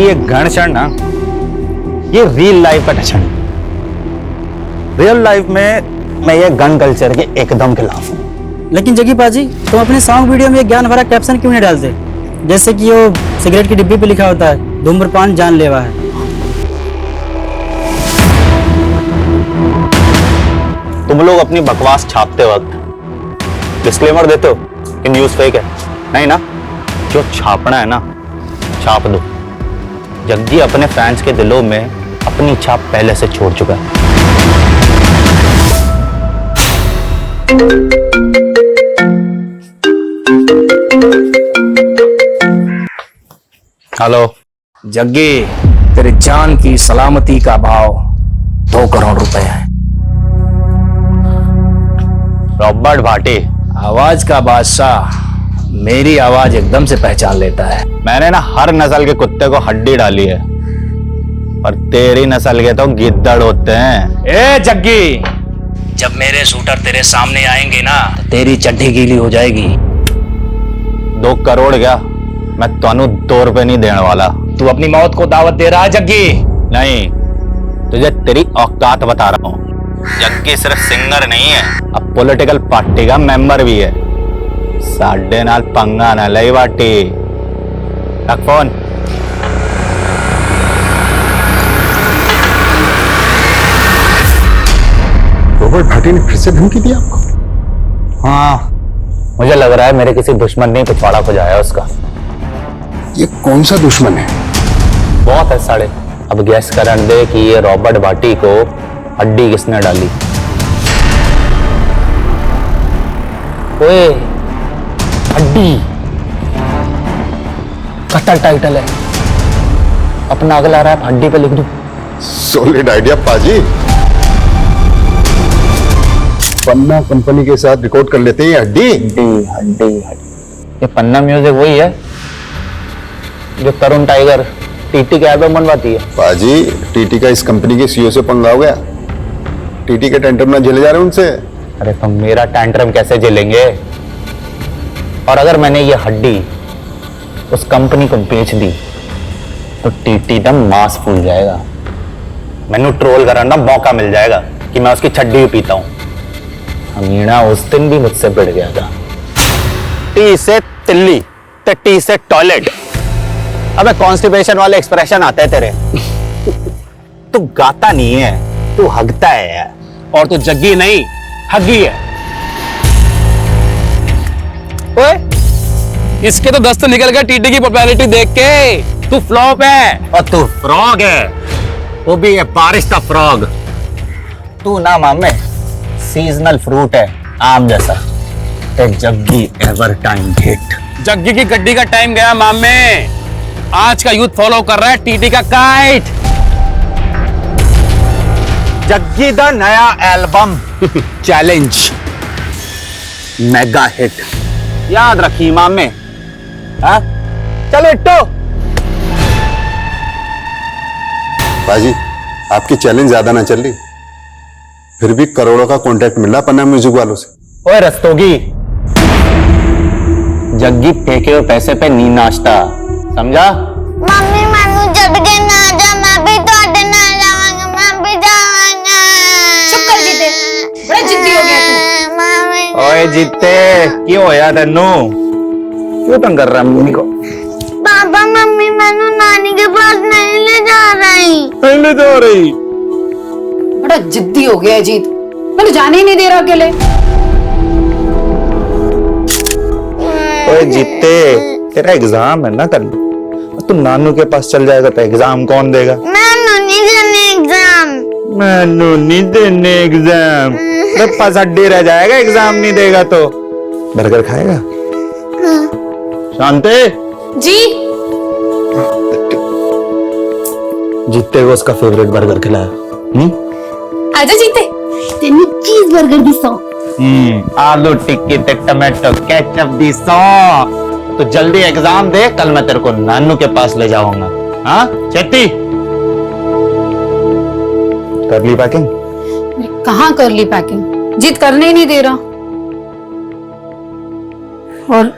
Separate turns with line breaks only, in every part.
ये घर्षण ना, ये रियल लाइफ का टचन। रियल लाइफ में मैं ये गन कल्चर के एकदम खिलाफ हूँ।
लेकिन जग्गी पाजी, तुम अपने सॉन्ग वीडियो में ज्ञान भरा कैप्शन क्यों नहीं डालते? जैसे कि वो सिगरेट की डिब्बी पे लिखा होता है, धूम्रपान जानलेवा है।
तुम लोग अपनी बकवास छापते वक्त डिस्क्लेमर देते हो कि न्यूज़ फेक है, नहीं ना? जो छापना है ना, छाप दो। जग्गी अपने फैंस के दिलों में अपनी छाप पहले से छोड़ चुका है। हेलो
जग्गी, तेरे जान की सलामती का भाव 2 करोड़ रुपए है।
रॉबर्ट भाटी,
आवाज का बादशाह मेरी आवाज एकदम से पहचान लेता है।
मैंने ना हर नस्ल के कुत्ते को हड्डी डाली है, पर तेरी नस्ल के तो गिद्दड़ होते हैं।
ए जग्गी, जब मेरे शूटर तेरे सामने आएंगे ना, तो तेरी चड्डी गीली हो जाएगी।
2 करोड़ क्या, मैं तुहानू 2 रुपए नहीं देने वाला।
तू अपनी मौत को दावत दे रहा है जग्गी?
नहीं, तुझे तेरी औकात बता रहा हूँ। जग्गी सिर्फ सिंगर नहीं है, अब पॉलिटिकल पार्टी का मेंबर भी है। साढ़े नाल पंगा ना लई बाटी। रख फोन।
रॉबर्ट भाटी ने फिर से धमकी दी आपको?
हाँ, मुझे लग रहा है मेरे किसी दुश्मन ने पिछवाड़ा खुजाया उसका।
ये कौन सा दुश्मन है?
बहुत है साढ़े। अब गैस करने दे कि ये रॉबर्ट भाटी को हड्डी किसने डाली। ओए, हड्डी कत्ल टाइटल है अपना। अगला रैप हड्डी पे लिख दूं।
सॉलिड आइडिया पाजी। पन्ना कंपनी के साथ रिकॉर्ड कर लेते हैं हड्डी।
हड्डी हड्डी हड्डी। ये पन्ना म्यूजिक वही है जो तरुण टाइगर टीटी के एल्बम बनवाती है।
पाजी, टीटी का इस कंपनी के सीईओ से पंगा हो गया। टीटी के टेंटम ना झेले जा रहे उनसे।
अरे तो मेरा टेंट्रम कैसे झेलेंगे? और अगर मैंने ये हड्डी उस कंपनी को बेच दी तो टीटी दम मांस फूल जाएगा। मैंने ट्रोल करने का मौका मिल जाएगा कि मैं उसकी छड्डी भी पीता हूं। अमीना उस दिन भी मुझसे भिड़ गया था। टी से तिल्ली तो टी से टॉयलेट। अबे कॉन्स्टिपेशन वाले एक्सप्रेशन आते हैं तेरे। तू गाता नहीं है, तू हगता है यार।
और तू जग्गी नहीं, हग्गी है। ओए, इसके तो दस्त निकल गए टीटी की पॉपुलैरिटी देख के। तू फ्लॉप है।
और तू फ्रॉग है, वो भी है बारिश का फ्रॉग। तू ना मामे सीजनल फ्रूट है, आम जैसा। Jaggi ever time hit.
Jaggi की गड्डी का टाइम गया मामे। आज का यूथ फॉलो कर रहा है टीटी का काइट।
जग्गी दा नया एल्बम चैलेंज मेगा हिट। याद रखी मामे। हाँ? चलो इट्टो।
पाजी, आपकी चैलेंज ज्यादा ना चल रही, फिर भी करोड़ों का कॉन्ट्रैक्ट मिल रहा पन्ना म्यूजिक वालों से।
ओए रस्तोगी, जग्गी फेंके हुए पैसे पे नी नाचता, समझा?
मम्मी मैनू छड़ के ना जा, मैं भी तोड़े ना जाऊंगा, मैं भी जाऊंगा।
चुप कर जीते, बड़ा जिद्दी हो गया तू।
मम्मी
ओए जीते, क्यों होया तेनू? क्यों तंग कर रहा मम्मी को?
पापा मम्मी मैनू नानी के पास नहीं ले जा रही।
नहीं ले जा रही।
बड़ा जिद्दी हो गया है जीत, मैंने जाने ही नहीं दे रहा अकेले।
ओए जीते, तेरा एग्जाम है ना कल। तू नानू के पास चल जाएगा तो एग्जाम कौन देगा?
मैनू नहीं देने एग्जाम।
मैनू नहीं देने एग्जाम। पास हड्डी रह जाएगा एग्जाम नहीं देगा तो। बर्गर खाएगा? शांति
जी,
जीते को उसका फेवरेट बर्गर खिलाया।
आजा जीते।
तेनू चीज बर्गर दी सौ।
आलू टिक्की ते टमाटो केचप दी सौ। तो जल्दी एग्जाम दे, कल मैं तेरे को नानू के पास ले जाऊंगा। हाँ चेती, कर ली पैकिंग?
कहाँ कर ली पैकिंग, जीत करने ही नहीं दे रहा। और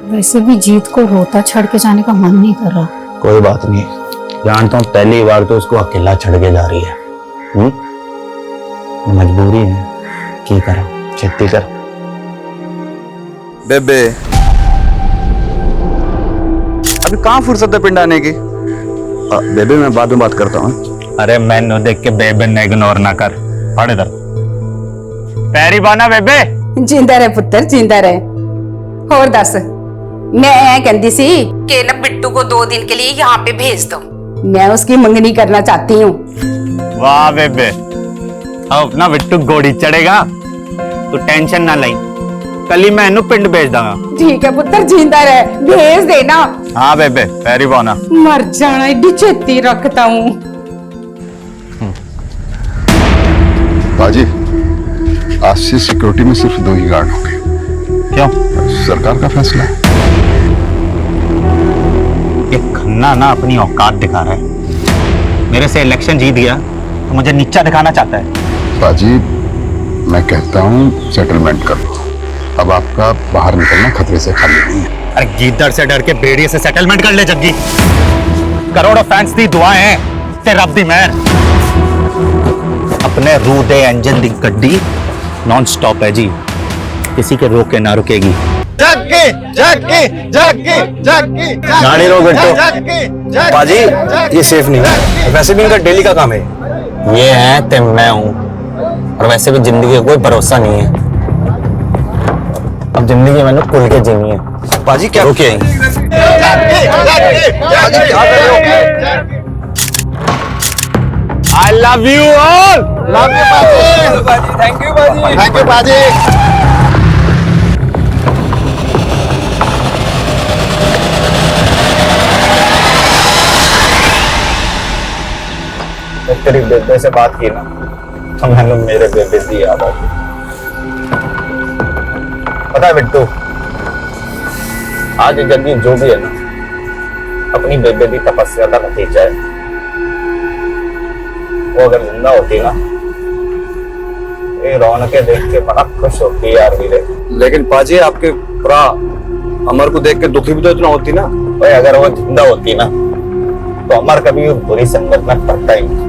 वैसे भी जीत को रोता छड़ के जाने का मन नहीं कर रहा।
कोई बात नहीं, जानता हूँ पहली बार तो उसको अकेला छड़ के जा रही है। मजबूरी है, की करा, खेती कर।
बेबे अभी कहाँ फुर्सत है पिंड आने की? बेबे मैं बाद में बात करता हूँ।
अरे मैंने देख के बेबे ने इग्नोर ना कर, पढ़ इधर। पैरी बाना बेबे।
जिंदा रहे पुत्र, जिंदा रहे। और दस, मैं कहती सी कि ना बिट्टू को 2 दिन के लिए यहाँ पे भेज दो, मैं उसकी मंगनी करना चाहती हूँ।
वाह बेबे, अब अपना बिट्टू घोड़ी चढ़ेगा, तू टेंशन ना लाई, कल ही मैं इन्हू पिंड भेज दूंगा।
ठीक है पुत्र, जिंदा रहे, भेज देना।
हाँ बेबे, पैरी बाना।
मर जाना, एडी छेती रखता हूँ।
बाजी, आज से सिक्योरिटी में सिर्फ 2 ही गार्ड होंगे।
क्यों?
सरकार का फैसला है।
ये खन्ना ना अपनी औकात दिखा रहा है। मेरे से इलेक्शन जीत गया तो मुझे नीचा दिखाना चाहता है।
बाजी, मैं कहता हूँ सेटलमेंट कर लो। अब आपका बाहर निकलना खतरे से खाली नहीं है।
अरे गीदड़ से डर के भेड़िए से सेटलमेंट कर ले जग्गी। करोड़ों फैंस दी दुआएं हैं ते रब दी मेहर। अपने रू दे इंजन दी गड्डी नॉन स्टॉप है जी, किसी के रोके ना रुकेगी।
गाड़ी रोक बिट्टू। बाजी ये सेफ नहीं है, वैसे भी इनका डेली का काम है।
ये है ते मैं हूं, और वैसे भी जिंदगी का कोई भरोसा नहीं है। अब जिंदगी मैंने खुल के जीनी है।
बाजी क्या
रुके I love you all.
Thank you बाजी।
थैंक यू बाजी।
तेरी बेबे से बात की ना तो मैंने मेरे बेबे की याद आ गई। पता है बिट्टू, आज जग्गी जो भी है ना, अपनी बेबे की तपस्या का नतीजा है। वो अगर जिंदा होती ना, ये रौनकें देख के बड़ा खुश होती यार वीरे।
लेकिन बाजी आपके पूरा अमर को देख के दुखी भी तो इतना होती ना।
भाई अगर वो जिंदा होती ना तो अमर कभी बुरी संगत में पड़ता ही नहीं।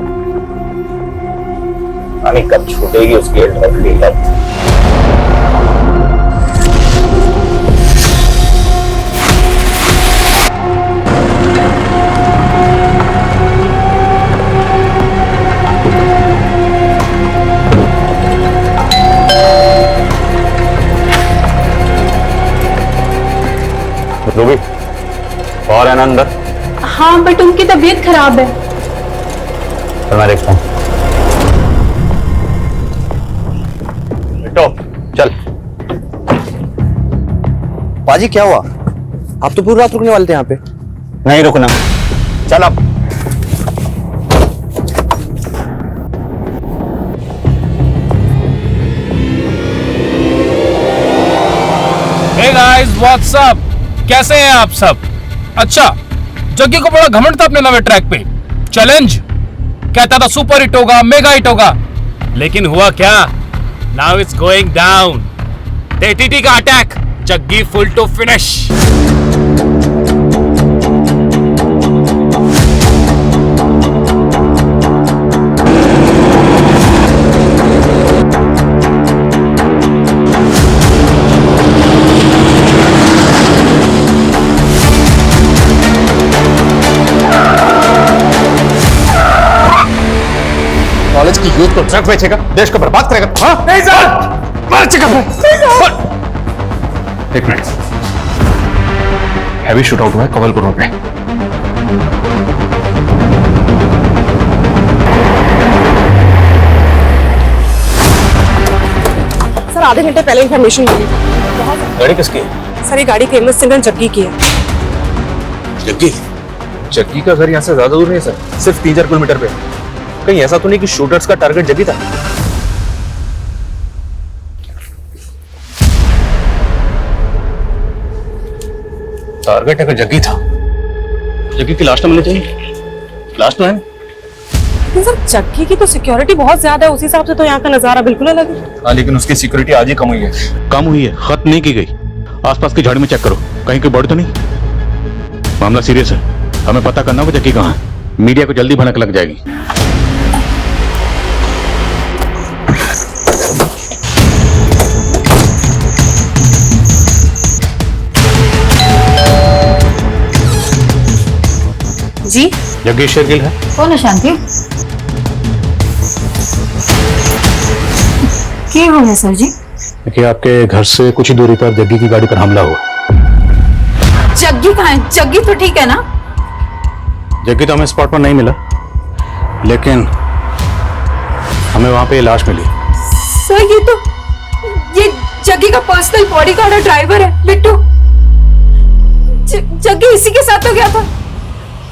यानी कब छूटेगी उसकी ड्रग की लत। रूबी और है ना अंदर?
हाँ बट उनकी तबीयत खराब है।
तो मैं देखता हूँ। बेटो चल।
बाजी क्या हुआ? आप तो पूरी रात रुकने वाले थे यहाँ पे।
नहीं रुकना, चल अब।
Hey guys, what's up? कैसे हैं आप सब? अच्छा, जग्गी को बड़ा घमंड था अपने नवे ट्रैक पे। चैलेंज कहता था सुपर हिट होगा, मेगा हिट होगा, लेकिन हुआ क्या? Now it's going down. TT का attack, Jaggi full to finish.
College की यूथ को ट्रक बेचेगा, देश को बर्बाद करेगा। हाँ नहीं सर, मार चेकअप है। एक मिनट, हैवी शूट आउट हुआ है कवलपुर रोड पे।
सर आधे घंटे पहले इन्फॉर्मेशन मिली।
गाड़ी किसकी?
सर ये गाड़ी फेमस सिंगर जग्गी की है।
जग्गी? जग्गी का घर यहाँ से ज्यादा दूर नहीं है सर, सिर्फ 3-4 किलोमीटर पे। कहीं ऐसा तो नहीं कि शूटर्स का टारगेट जग्गी था? टारगेट अगर जग्गी था, जग्गी की लाश तो मिलनी चाहिए। लाश तो है।
लेकिन सर जग्गी की तो सिक्योरिटी बहुत ज्यादा है, उस हिसाब से तो यहाँ का नजारा बिल्कुल अलग है।
हाँ लेकिन उसकी सिक्योरिटी आज ही कम हुई है।
कम हुई है, खत्म नहीं की गई। आसपास की झाड़ी में चेक करो, कहीं कोई बॉडी तो नहीं। मामला सीरियस है, हमें पता करना होगा जग्गी कहाँ है। मीडिया को जल्दी भनक लग जाएगी।
जी
जग्गीश शेरगिल है।
कौन है शांति? क्या हो गया सर जी?
देखिए, आपके घर से कुछ ही दूरी पर जग्गी की गाड़ी पर हमला हुआ।
जग्गी कहाँ है? जग्गी तो ठीक है ना?
जग्गी तो हमें स्पॉट पर नहीं मिला, लेकिन हमें वहां पे लाश मिली।
सर ये जग्गी का पर्सनल बॉडीगार्ड और ड्राइवर है बिट्टू। जग्गी इसी के साथ तो गया था।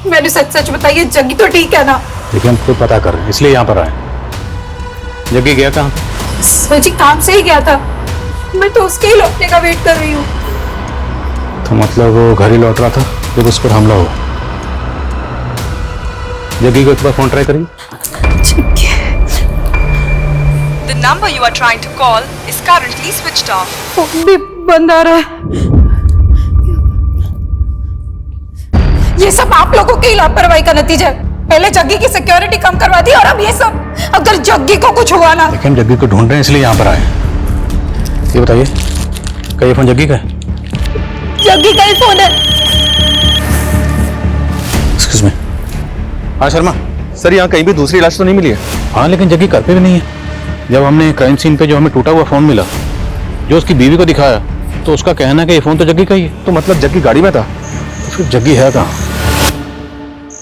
मैंने सच सच बताइए, जग्गी तो ठीक है ना?
देखिए, हम खुद पता कर रहे हैं, इसलिए यहाँ पर आए। जग्गी गया कहाँ?
सर जी काम से ही गया था। मैं तो उसके ही लौटने का वेट कर रही हूँ।
तो मतलब वो घर ही लौट रहा था जब उस पर हमला हुआ। जग्गी को एक बार फोन ट्राई करिए।
The number you are trying to call is currently switched off.
Phone भी बंद आ रहा है। ये सब आप लोगों की लापरवाही का नतीजा है। पहले जग्गी की सिक्योरिटी कम करवा दी और अब ये सब। अगर जग्गी को कुछ हुआ ना।
लेकिन जग्गी को ढूंढ रहे हैं, इसलिए यहाँ पर आए। ये बताइए, क्या ये फोन जग्गी का है?
जग्गी का ही फोन है।
Excuse me.
हाँ शर्मा सर, यहाँ कहीं भी दूसरी लाश तो नहीं मिली है?
हाँ, लेकिन जग्गी घर पे भी नहीं है। जब हमने क्राइम सीन पे जो हमें टूटा हुआ फोन मिला, जो उसकी बीवी को दिखाया, तो उसका कहना है कि ये फोन तो जग्गी का ही है।
तो मतलब जग्गी गाड़ी में था?
तो फिर जग्गी है कहाँ?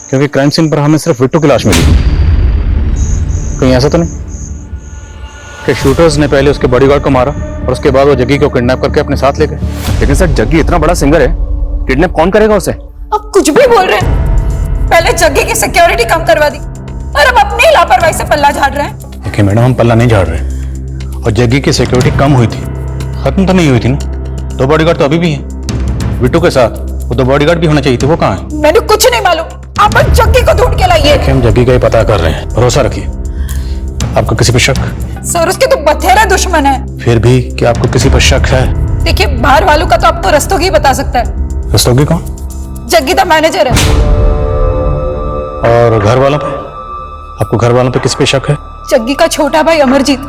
क्योंकि क्राइम सीन पर हमें सिर्फ बिट्टू की लाश मिली। कहीं ऐसा तो नहीं कि शूटर्स ने पहले उसके बॉडीगार्ड को मारा और उसके बाद वो जग्गी को किडनैप करके अपने साथ ले गए?
लेकिन सर, जग्गी इतना बड़ा सिंगर है, किडनैप कौन करेगा उसे?
अब कुछ भी बोल रहे हैं। पहले जग्गी की सिक्योरिटी कम करवा दी और अब अपनी लापरवाही से पल्ला झाड़ रहे हैं।
देखिए मैडम, हम पल्ला नहीं झाड़ रहे, और जग्गी की सिक्योरिटी कम हुई थी, खत्म तो नहीं हुई थी ना। दो बॉडीगार्ड तो अभी भी हैं बिट्टू के साथ। वो दो बॉडीगार्ड भी होना चाहिए थे, वो कहाँ है?
मैंने कुछ नहीं मालूम। आप जग्गी को ढूंढ के लाइए।
हम जग्गी का ही पता कर रहे हैं, भरोसा रखिए। आपको किसी पर शक?
सर उसके तो बथेरा दुश्मन है।
फिर भी क्या आपको किसी पर शक है?
देखिए, बाहर वालों का तो आपको रस्तोगी बता सकता है।
रस्तोगी कौन?
जग्गी तो मैनेजर है।
और घर वालों पे? आपको घर वालों पे किस पे शक है?
जग्गी का छोटा भाई अमरजीत,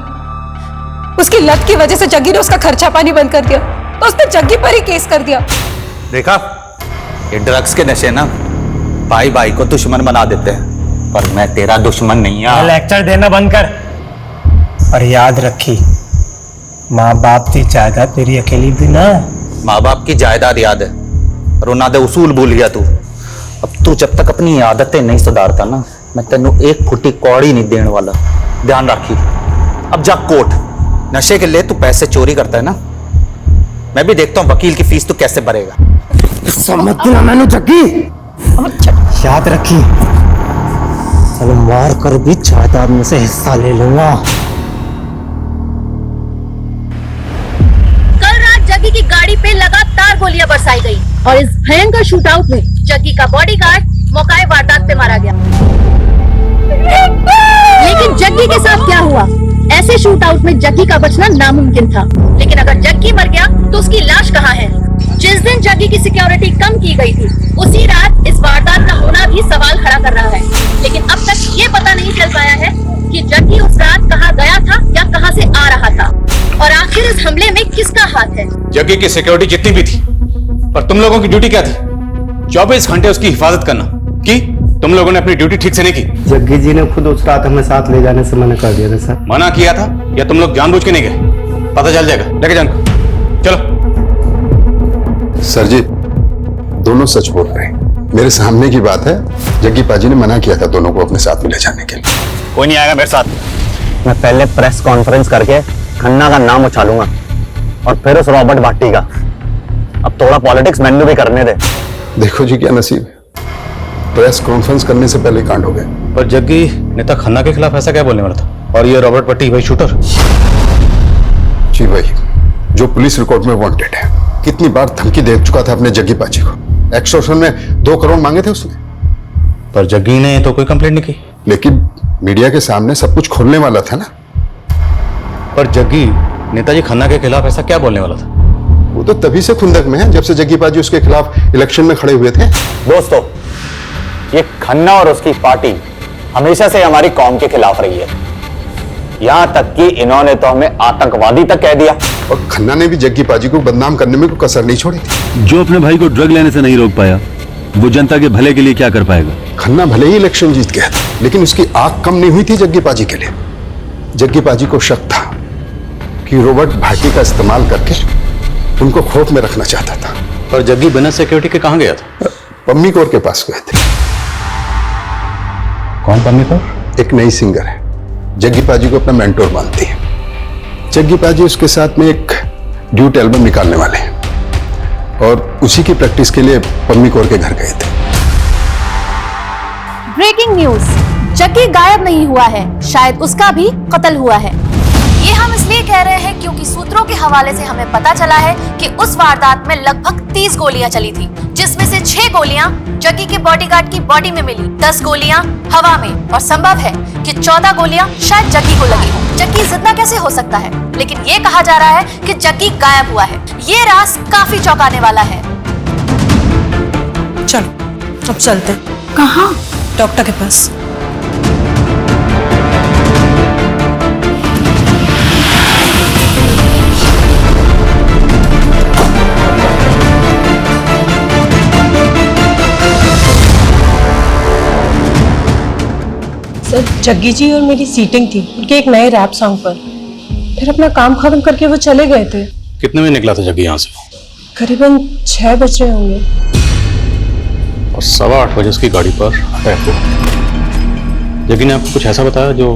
उसकी लत की वजह से जग्गी ने उसका खर्चा पानी बंद कर दिया, तो उसने जग्गी पर ही केस कर दिया।
देखा, ये ड्रग्स के नशे ना भाई भाई को दुश्मन बना देते हैं, पर मैं तेरा दुश्मन नहीं है।
लेक्चर देना बंद कर और याद रखी, माँ बाप की जायदाद तेरी अकेली भी ना।
माँ बाप की जायदाद याद है, रोना दे उसूल भूल गया तू। अब तू जब तक अपनी आदतें नहीं सुधारता ना, मैं तेनू एक फुटी कौड़ी नहीं देने वाला, ध्यान रखी। अब जा कोर्ट, नशे के लिए तू पैसे चोरी करता है ना, मैं भी देखता हूँ वकील की फीस तू कैसे भरेगा।
मत देना मैंने जग्गी, याद रखी। चलो मार कर भी जायदाद में से हिस्सा ले लूंगा।
कल रात जग्गी की गाड़ी पे लगातार गोलियां बरसाई गई और इस भयंकर शूटआउट में जग्गी का बॉडीगार्ड मौके वारदात पे मारा गया। लेकिन जग्गी के साथ क्या हुआ? ऐसे शूटआउट में जग्गी का बचना नामुमकिन था, लेकिन अगर जग्गी मर गया तो उसकी लाश कहाँ है? जिस दिन जग्गी की सिक्योरिटी कम की गई थी, उसी रात इस वारदात का होना भी सवाल खड़ा कर रहा है। लेकिन अब तक ये पता नहीं चल पाया है कि जग्गी उस रात कहाँ गया था या कहाँ से आ रहा था, और आखिर इस हमले में किसका हाथ है?
जग्गी की सिक्योरिटी जितनी भी थी, पर तुम लोगों की ड्यूटी क्या थी? 24 घंटे उसकी हिफाजत करना। की तुम लोगों ने अपनी ड्यूटी ठीक से नहीं की?
जग्गी जी ने खुद उस रात हमें साथ ले जाने से मना कर दिया था सर।
मना किया था या तुम लोग जानबूझ के नहीं गए? पता चल जाएगा, लेके जान। चलो।
सर जी, दोनों सच बोल रहे हैं, मेरे सामने की बात है। जग्गी पाजी ने मना किया था दोनों को अपने साथ में ले जाने के लिए।
कोई नहीं आएगा मेरे साथ। मैं पहले प्रेस कॉन्फ्रेंस करके खन्ना का नाम उछालूंगा और फिर उस रॉबर्ट भाटी का। अब थोड़ा पॉलिटिक्स मैंने भी करने दे।
देखो जी क्या नसीब है, प्रेस कॉन्फ्रेंस करने से पहले कांड हो गए।
पर जग्गी नेता खन्ना के खिलाफ ऐसा क्या बोलने वाला था? और ये रॉबर्ट भट्टी भाई शूटर?
जी भाई, जो पुलिस रिकॉर्ड में वांटेड है, कितनी बार धमकी दे चुका था अपने जग्गी पाजी को। एक्सटॉर्शन में 2 करोड़ मांगे थे उसने।
पर जग्गी ने तो कोई कंप्लेंट नहीं की।
लेकिन मीडिया के सामने सब कुछ खोलने वाला था ना।
पर जग्गी नेताजी खन्ना के खिलाफ ऐसा क्या बोलने वाला था?
वो तो तभी से खुंदक में है जब से जग्गी पाजी उसके खिलाफ इलेक्शन में खड़े हुए थे।
दोस्तों, ये खन्ना और उसकी पार्टी हमेशा से हमारी कौम के खिलाफ रही है। यहां तक कि इन्होंने तो हमें आतंकवादी तक कह दिया।
और खन्ना ने भी जग्गी पाजी को बदनाम करने में कोई कसर नहीं छोड़ी थी।
जो अपने भाई को ड्रग लेने से नहीं रोक पाया, वो जनता के भले के लिए क्या कर पाएगा?
खन्ना भले ही इलेक्शन जीत गया था, लेकिन उसकी आंख कम नहीं हुई थी जग्गी पाजी के लिए। जग्गी पाजी को शक था कि रॉबर्ट भाटी का इस्तेमाल करके उनको खौफ में रखना चाहता था।
पर जग्गी बिना सिक्योरिटी के कहां गया था?
पम्मी कौर के पास गए थे।
कौन पम्मी कौर?
एक नई सिंगर है, जग्गी पाजी को अपना मेंटोर मानती है। जग्गी पाजी उसके साथ में एक ड्यूट एल्बम निकालने वाले हैं और उसी की प्रैक्टिस के लिए पम्मी कौर के घर गए थे।
ब्रेकिंग न्यूज, जग्गी गायब नहीं हुआ है, शायद उसका भी कत्ल हुआ है। ये हम इसलिए कह रहे हैं क्योंकि सूत्रों के हवाले से हमें पता चला है कि उस वारदात में लगभग 30 गोलियां चली थी, जिसमें से 6 गोलियां जग्गी के बॉडीगार्ड की बॉडी में मिली, 10 गोलियां हवा में, और संभव है कि 14 गोलियां शायद जग्गी को लगी हो। जग्गी जिंदा कैसे हो सकता है? लेकिन ये कहा जा रहा है कि जग्गी गायब हुआ है। ये राज काफी चौंकाने वाला है।
चलो अब चलते।
कहाँ?
डॉक्टर के पास। सर, जग्गी जी और मेरी सीटिंग थी उनके एक नए रैप सॉन्ग पर। फिर अपना काम खत्म करके वो चले गए थे।
कितने में निकला था जग्गी यहाँ से?
करीबन 6 बज रहे होंगे।
और 8:15 बजे उसकी गाड़ी पर अटैक हुआ। जग्गी ने आपको कुछ ऐसा बताया जो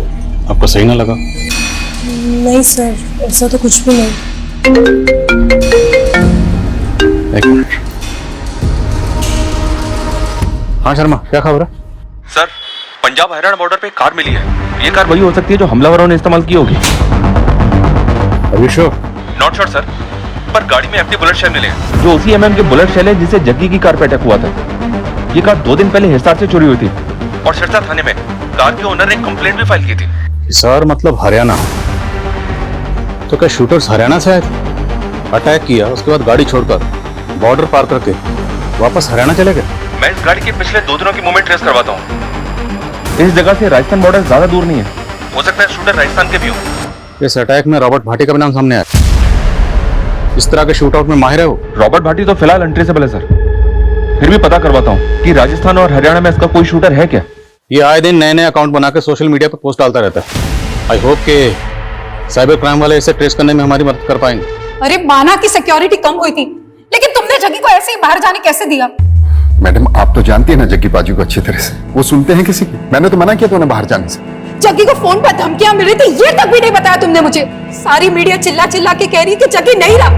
आपको सही ना लगा?
नहीं सर, ऐसा तो कुछ भी नहीं।
एक मिनट। हाँ शर्मा, क्या खबर है?
सर, पंजाब हरियाणा बॉर्डर पे एक कार मिली है। ये कार वही हो सकती है जो हमलावरों ने इस्तेमाल की होगी।
Are you sure?
Not sure sir, पर गाड़ी में एफटी बुलेट शेल मिले हैं, जो उसी एमएम के बुलेट शेल है जिसे जग्गी की कार पे अटैक हुआ था। ये कार 2 दिन पहले हिसार से चोरी हुई थी और सिरसा थाने में कार के ओनर ने कंप्लेंट भी फाइल की थी।
हिसार मतलब हरियाणा? तो क्या शूटर्स हरियाणा से आए थे? अटैक किया, उसके बाद गाड़ी छोड़कर बॉर्डर पार करके वापस हरियाणा चले गए?
मैं इस गाड़ी के पिछले 2 दिनों की मूवमेंट ट्रेस करवाता हूँ। इस जगह से राजस्थान बॉर्डर ज्यादा दूर नहीं है, हो सकता है शूटर राजस्थान के भी हो।
इस अटैक में रॉबर्ट भाटी का भी नाम सामने आया। इस तरह के शूट आउट में माहिर है वो।
रॉबर्ट भाटी तो फिलहाल अनट्रेसेबल है सर, फिर भी पता करवाता हूँ कि राजस्थान और हरियाणा में इसका कोई शूटर है क्या।
ये आए दिन नए नए अकाउंट बनाकर सोशल मीडिया पर पोस्ट डालता रहता है। आई होप कि साइबर क्राइम वाले इसे ट्रेस करने में हमारी मदद कर पाएंगे।
अरे माना की सिक्योरिटी कम हुई थी, लेकिन तुमने जग्गी को ऐसे ही बाहर जाने कैसे दिया?
मैडम, आप तो जानती है ना जग्गी पाजी को अच्छी तरह से। वो सुनते हैं किसी की? मैंने तो मना किया था उन्हें बाहर जाने से।
जग्गी को फोन पर धमकियां मिल रही थी, ये तक भी नहीं बताया तुमने मुझे। सारी मीडिया चिल्ला चिल्ला के कह रही है कि जग्गी नहीं रहा,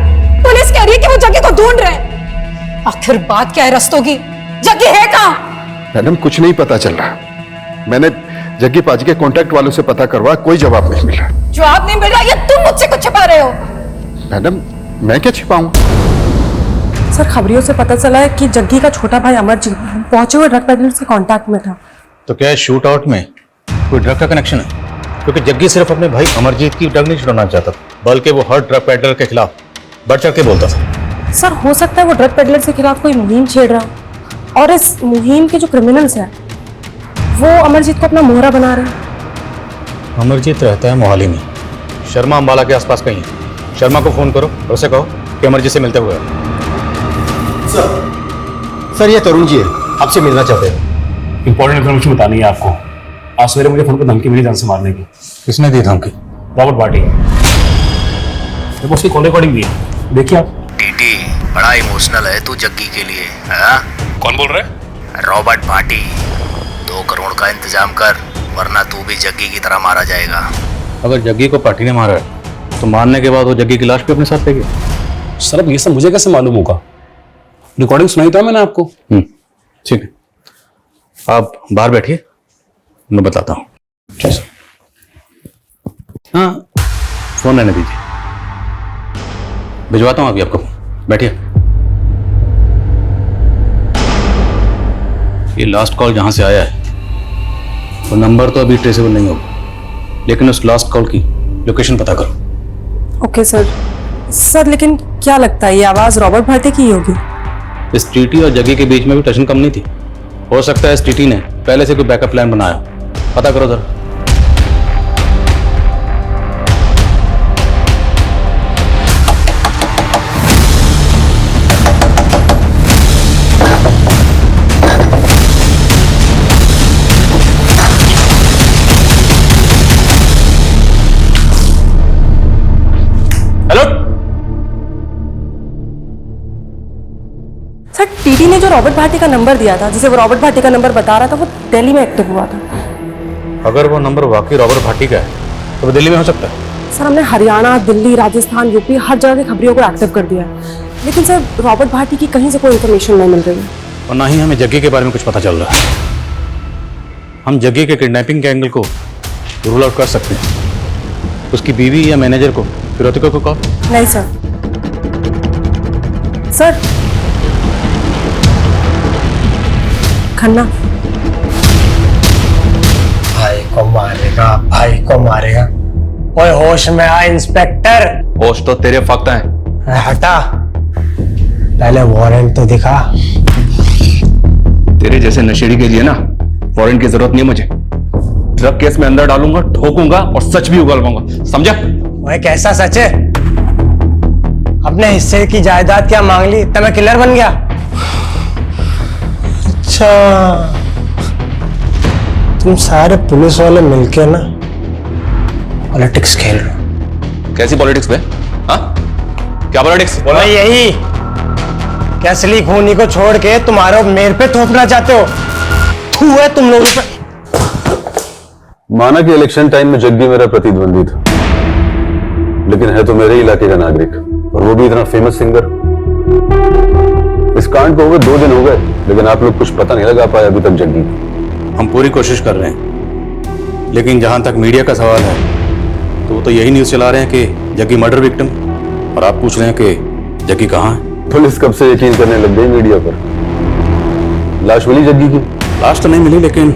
पुलिस कह रही है कि वो जग्गी को ढूंढ रहे हैं। आखिर बात क्या है रस्तों की? जग्गी है कहाँ?
मैडम, कुछ नहीं पता चल रहा। मैंने जग्गी पाजी के कॉन्टैक्ट वालों से पता करवा, कोई जवाब नहीं मिल रहा।
जवाब नहीं मिल रहा, ये तुम मुझसे कुछ छिपा रहे हो।
मैडम, मैं क्या छिपाऊं?
सर, खबरियों से पता चला है कि जग्गी का छोटा भाई अमरजीत पहुंचे हुए ड्रग पेडलर से कांटेक्ट में था।
तो क्या शूट आउट में कोई ड्रग का कनेक्शन है? क्योंकि जग्गी सिर्फ अपने भाई अमरजीत की ड्रग नहीं छुड़ाना चाहता, बल्कि वो हर ड्रग पेडलर के खिलाफ बढ़ चढ़ के बोलता था।
सर, हो सकता है वो ड्रग पेडलर के खिलाफ कोई मुहिम छेड़ रहा हो और इस मुहिम के जो क्रिमिनल्स हैं वो अमरजीत को अपना मोहरा बना रहे हैं।
अमरजीत रहता है मोहाली में, शर्मा अंबाला के आसपास कहीं है। शर्मा को फोन करो और उसे कहो कि अमरजीत से मिलते हुए।
सर, ये तरुण जी है, आपसे मिलना चाहते हैं।
इंपॉर्टेंट इन्फॉर्मेशन बतानी है आपको। आज सवेरे मुझे फोन पर धमकी मिली जान से मारने की।
किसने दी धमकी?
रॉबर्ट भाटी। मेरे को उसकी कॉल रिकॉर्डिंग भी है, देखिए आप।
टीटी बड़ा इमोशनल है तू जग्गी के लिए, हाँ?
कौन बोल रहा है?
रॉबर्ट भाटी। 2 करोड़ का इंतजाम कर, वरना तू भी जग्गी की तरह मारा जाएगा।
अगर जग्गी को पार्टी ने मारा है तो मारने के बाद वो जग्गी की लाश भी अपने साथ लेगी।
सर, अब ये सब मुझे कैसे मालूम होगा? रिकॉर्डिंग सुनाई था मैंने आपको।
ठीक है, आप बाहर बैठिए, मैं बताता हूँ। हाँ, फोन रहने दीजिए, भिजवाता हूँ अभी आपको। बैठिए। ये लास्ट कॉल जहां से आया है वो नंबर तो अभी ट्रेसेबल नहीं होगा, लेकिन उस लास्ट कॉल की लोकेशन पता करो।
Okay sir. सर, लेकिन क्या लगता है ये आवाज रॉबर्ट भाटी की ही होगी?
इस टीटी और जग्गी के बीच में भी टेंशन कम नहीं थी। हो सकता है एसटीटी ने पहले से कोई बैकअप प्लान बनाया, पता करो जरा।
सर टीटी ने जो रॉबर्ट भाटी का नंबर दिया था, जिसे वो रॉबर्ट भाटी का नंबर बता रहा था, वो दिल्ली में एक्टिव हुआ था।
अगर वो नंबर वाकई रॉबर्ट भाटी का है तो वो दिल्ली में हो सकता है।
सर हमने हरियाणा, दिल्ली, राजस्थान, यूपी हर जगह की खबरियों को एक्टिव कर दिया है, लेकिन सर रॉबर्ट भाटी की कहीं से कोई इन्फॉर्मेशन नहीं मिल रही है।
और ना ही हमें जग्गी के बारे में कुछ पता चल रहा है। हम जग्गी के किडनैपिंग के एंगल को रूल आउट कर सकते हैं। उसकी बीवी या मैनेजर को, फिरोतिका को कॉल?
नहीं सर। सर खन्ना
भाई को मारेगा, भाई को मारेगा। ओए होश में आ इंस्पेक्टर।
होश तो तेरे फक्त हैं।
हटा, पहले वारंट तो दिखा।
तेरे जैसे नशेड़ी के लिए ना वारंट की जरूरत नहीं है मुझे। ड्रग केस में अंदर डालूंगा, ठोकूंगा और सच भी उगलवाऊंगा, समझा?
ओए कैसा सच है? अपने हिस्से की जायदाद क्या मांग ली तब मैं किलर बन गया? अच्छा, तुम सारे पुलिस वाले मिलके ना पॉलिटिक्स खेल रहे हो।
कैसी पॉलिटिक्स बे? हाँ, क्या पॉलिटिक्स?
बोला यही कि असली खूनी को छोड़ के तुम्हारे मेरे पे थोपना चाहते हो। थू है तुम लोगों पे।
माना कि इलेक्शन टाइम में जग्गी मेरा प्रतिद्वंदी था, लेकिन है तो मेरे इलाके का नागरिक, और वो भी इतना फेमस सिंगर। इस कांड को हो गए 2 दिन हो गए, लेकिन आप लोग कुछ पता नहीं लगा पाए अभी तक जग्गी।
हम पूरी कोशिश कर रहे हैं, लेकिन जहां तक मीडिया का सवाल है तो वो तो यही न्यूज चला रहे हैं कि जग्गी मर्डर विक्टिम, और आप पूछ रहे हैं कि जग्गी कहाँ है।
पुलिस कब से यकीन करने लग गई मीडिया पर। लाश मिली जग्गी की?
लाश तो नहीं मिली, लेकिन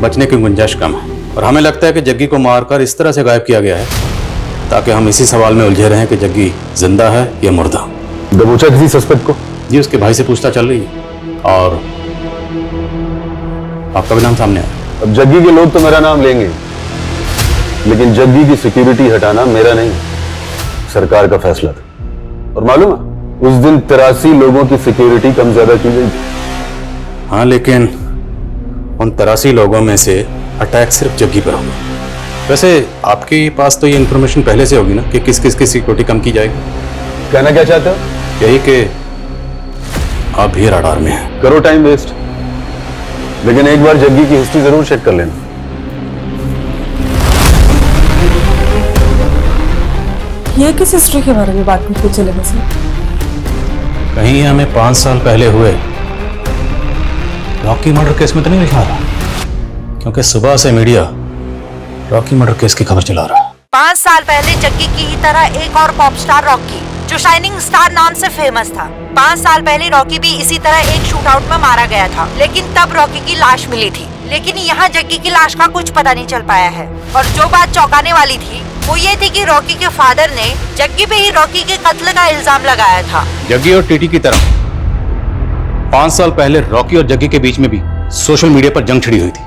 बचने की गुंजाइश कम है, और हमें लगता है कि जग्गी को मारकर इस तरह से गायब किया गया है ताकि हम इसी सवाल में उलझे रहें कि जग्गी जिंदा है या मुर्दा।
दबोचा किसी सस्पेक्ट को?
जी, उसके भाई से पूछताछ चल रही है, और आपका भी नाम सामने आया।
अब जग्गी के लोग तो मेरा नाम लेंगे, लेकिन जग्गी की सिक्योरिटी हटाना मेरा नहीं, सरकार का फैसला था। और मालूम है, उस दिन 83 लोगों की सिक्योरिटी कम ज्यादा की गई थी।
हाँ, लेकिन उन 83 लोगों में से अटैक सिर्फ जग्गी पर होगा। वैसे आपके पास तो ये इन्फॉर्मेशन पहले से होगी ना कि किस किस की सिक्योरिटी कम की जाएगी।
कहना क्या चाहते हो?
यही कि आप भी रडार में हैं।
करो टाइम वेस्ट, लेकिन एक बार जग्गी की हिस्ट्री जरूर चेक कर लेना।
ये किस हिस्ट्री के बारे में बात करते चले वैसे?
कहीं हमें 5 साल पहले हुए रॉकी मर्डर केस में तो नहीं लिखा रहा, क्योंकि सुबह से मीडिया रॉकी मर्डर केस की खबर चला रहा है।
5 साल पहले जग्गी की ही तरह एक और पॉप स्टार रॉकी, जो शाइनिंग स्टार नाम से फेमस था। 5 साल पहले रॉकी भी इसी तरह एक शूटआउट में मारा गया था, लेकिन तब रॉकी की लाश मिली थी। लेकिन यहाँ जग्गी की लाश का कुछ पता नहीं चल पाया है। और जो बात चौंकाने वाली थी वो ये थी कि रॉकी के फादर ने जग्गी पे ही रॉकी के कत्ल का इल्जाम लगाया था।
जग्गी और टीटी की तरह 5 साल पहले रॉकी और जग्गी के बीच में भी सोशल मीडिया पर जंग छिड़ी हुई थी,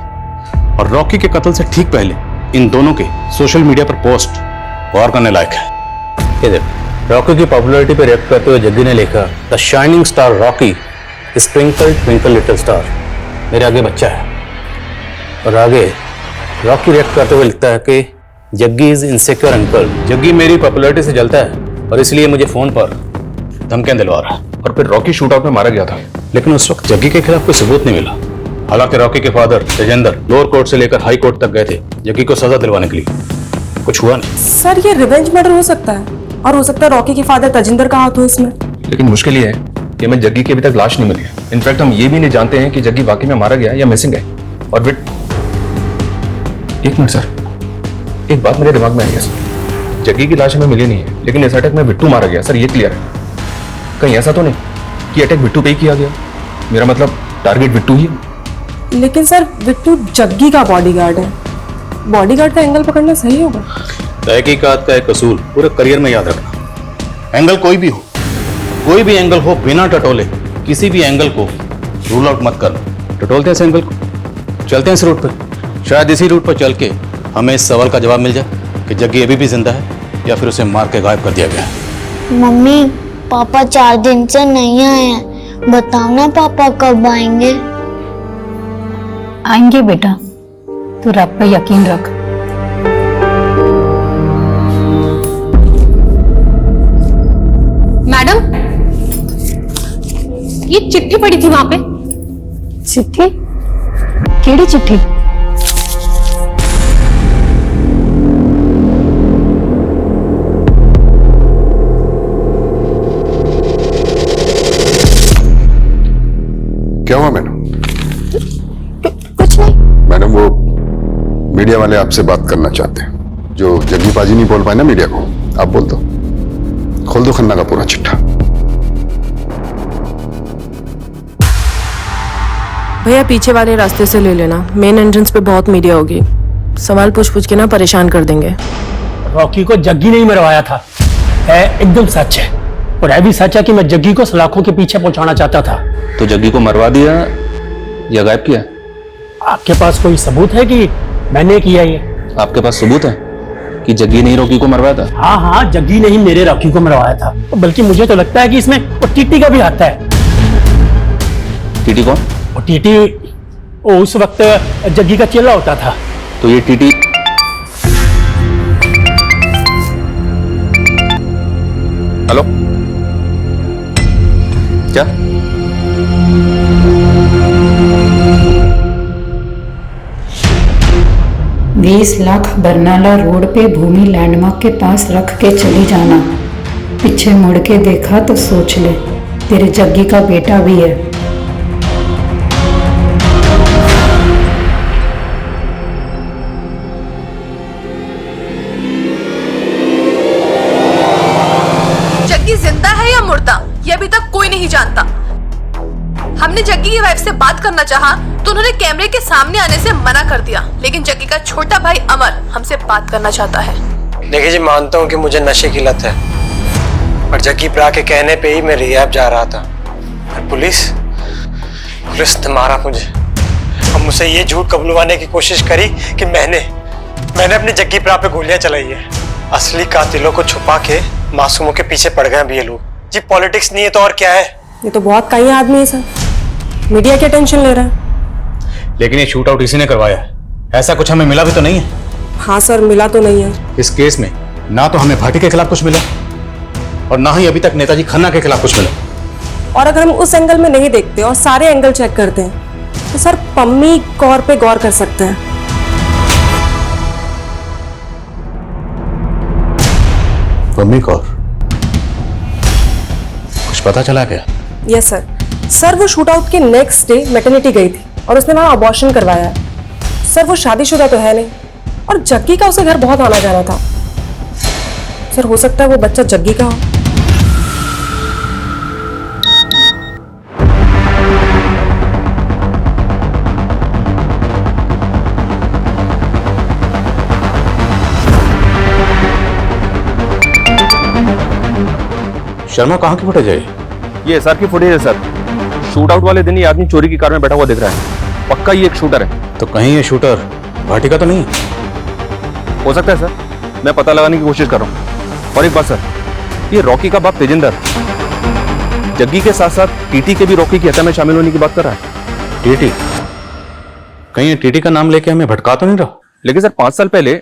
और रॉकी के कत्ल से ठीक पहले इन दोनों के सोशल मीडिया पर पोस्ट गौर करने लायक है। ये देखो, रॉकी की पॉपुलैरिटी पर रिएक्ट करते हुए जग्गी ने लिखा, the shining star Rocky sprinkle twinkle little star, मेरे आगे बच्चा है। और आगे रॉकी रिएक्ट करते हुए लिखता है कि Jaggi is insecure uncle, Jaggi मेरी पॉपुलैरिटी से जलता है और इसलिए मुझे फोन पर धमकियां दिलवा रहा है।
और फिर रॉकी शूटआउट में मारा गया था,
लेकिन उस वक्त जग्गी के खिलाफ कोई सबूत नहीं मिला। हालांकि रॉकी के फादर तेजेंद्र लोअर कोर्ट से लेकर हाई कोर्ट तक गए थे जग्गी को सजा दिलवाने के लिए, कुछ हुआ नहीं।
सर ये रिवेंज मर्डर हो सकता है, और हो सकता है रॉकी के फादर तजिंदर का हाथ हो इसमें।
लेकिन मुश्किल ये है कि हमें जग्गी की अभी तक लाश नहीं मिली है। इनफैक्ट हम ये भी नहीं जानते हैं कि जग्गी वाकई में मारा गया या मिसिंग है। और एक मिनट सर, एक बात मेरे दिमाग में आई है सर, जग्गी की लाश हमें मिली नहीं है, लेकिन इस अटैक में बिट्टू मारा गया सर, ये क्लियर है। कहीं ऐसा तो नहीं कि अटैक बिट्टू पे ही किया गया? मेरा मतलब टारगेट बिट्टू ही है।
लेकिन सर बिट्टू जग्गी का बॉडीगार्ड है, बॉडीगार्ड का एंगल पकड़ना सही होगा?
तहकीकात का एक असूल पूरे करियर में याद रखना, एंगल कोई भी हो, कोई भी एंगल हो, बिना टटोले किसी भी एंगल को रूल आउट मत करना। टटोलते हैं इस एंगल को, चलते हैं इस रूट पर। शायद इसी रूट पर चल के हमें इस सवाल का जवाब मिल जाए कि जग्गी अभी भी जिंदा है या फिर उसे मार के गायब कर दिया गया है।
मम्मी पापा 4 दिन से नहीं आए हैं, बताओ ना पापा कब आएंगे।
आएंगे बेटा, तू रब पे यकीन रख। मैडम, ये चिट्ठी पड़ी थी वहां पे। चिट्ठी? केड़ी चिट्ठी?
क्या हुआ मैडम?
कुछ नहीं।
मैडम वो मीडिया वाले आपसे बात करना चाहते हैं। जो जग्गी पाजी नहीं बोल पाए ना मीडिया को, आप बोल दो। खोल दो खन्ना का पूरा चिट्ठा।
भैया पीछे वाले रास्ते से ले लेना, मेन एंट्रेंस पे बहुत मीडिया होगी, सवाल पूछ के ना परेशान कर देंगे।
रॉकी को जग्गी नहीं मरवाया था, है एकदम सच है। और है भी सच है कि मैं जग्गी को सलाखों के पीछे पहुंचाना चाहता था।
तो जग्गी को मरवा दिया या गायब किया?
आपके पास कोई सबूत है कि मैंने किया ये?
आपके पास सबूत है कि जग्गी ने रॉकी को मरवाया था?
हाँ हाँ, जग्गी ने ही मेरे रॉकी को मरवाया था। बल्कि मुझे तो लगता है कि इसमें वो टीटी का भी हाथ है।
टीटी कौन?
वो टीटी वो उस वक्त जग्गी का चेला होता था।
तो ये टीटी हेलो क्या?
बीस लाख बरनाला रोड पे भूमि लैंडमार्क के पास रख के चली जाना। पीछे मुड़ के देखा तो सोच ले, तेरे जग्गी का बेटा भी है।
जग्गी जिंदा है या मुर्दा, ये अभी तक कोई नहीं जानता। हमने जग्गी की वाइफ से बात करना चाहा तो उन्होंने कैमरे के सामने आने से मना कर दिया, लेकिन जग्गी का छोटा भाई अमर हमसे बात करना चाहता है।
देखिए जी, मानता हूँ कि मुझे नशे की लत है, पर जग्गी प्रा के कहने पे ही मैं रिहैब जा रहा था। और पुलिस ने मारा मुझे और मुझसे ये झूठ कबूलवाने की कोशिश करी कि मैंने अपने जग्गी प्रा पे गोलियां चलाई है। असली कातिलों को छुपा के मासूमों के पीछे पड़ गए अभी ये लोग। जी पॉलिटिक्स नहीं है तो और क्या है?
ये तो बहुत कई आदमी है सर, मीडिया की टेंशन ले रहा है।
लेकिन ये शूट आउट इसी ने करवाया है, ऐसा कुछ हमें मिला भी तो नहीं है।
हाँ सर, मिला तो नहीं है।
इस केस में ना तो हमें भाटी के खिलाफ कुछ मिला और ना ही अभी तक नेताजी खन्ना के खिलाफ कुछ मिला।
और अगर हम उस एंगल में नहीं देखते और सारे एंगल चेक करते हैं तो सर पम्मी कौर पे गौर कर सकते हैं।
पम्मी कौर? कुछ पता चला क्या?
Yes sir. सर वो शूट आउट के नेक्स्ट डे मैटरनिटी गई थी और उसने वहां अबॉर्शन करवाया है। सर वो शादीशुदा तो है नहीं और जग्गी का उसे घर बहुत आना जाना था। सर हो सकता है वो बच्चा जग्गी का हो।
शर्मा कहाँ की फुटेज है?
ये एसआर की फुटेज है सर। शूट आउट वाले दिन ये आदमी चोरी की कार में बैठा हुआ दिख रहा है। पक्का ये एक शूटर है।
तो कहीं ये शूटर भाटी का तो नहीं?
हो सकता है सर, मैं पता लगाने की कोशिश कर रहा हूँ। और एक बात सर, ये रॉकी का बाप तेजिंदर जग्गी के साथ साथ टीटी के भी रॉकी की हत्या में शामिल होने की बात कर रहा है।
टीटी? कहीं ये टीटी का नाम लेके हमें भटका तो नहीं रहा?
लेकिन सर 5 साल पहले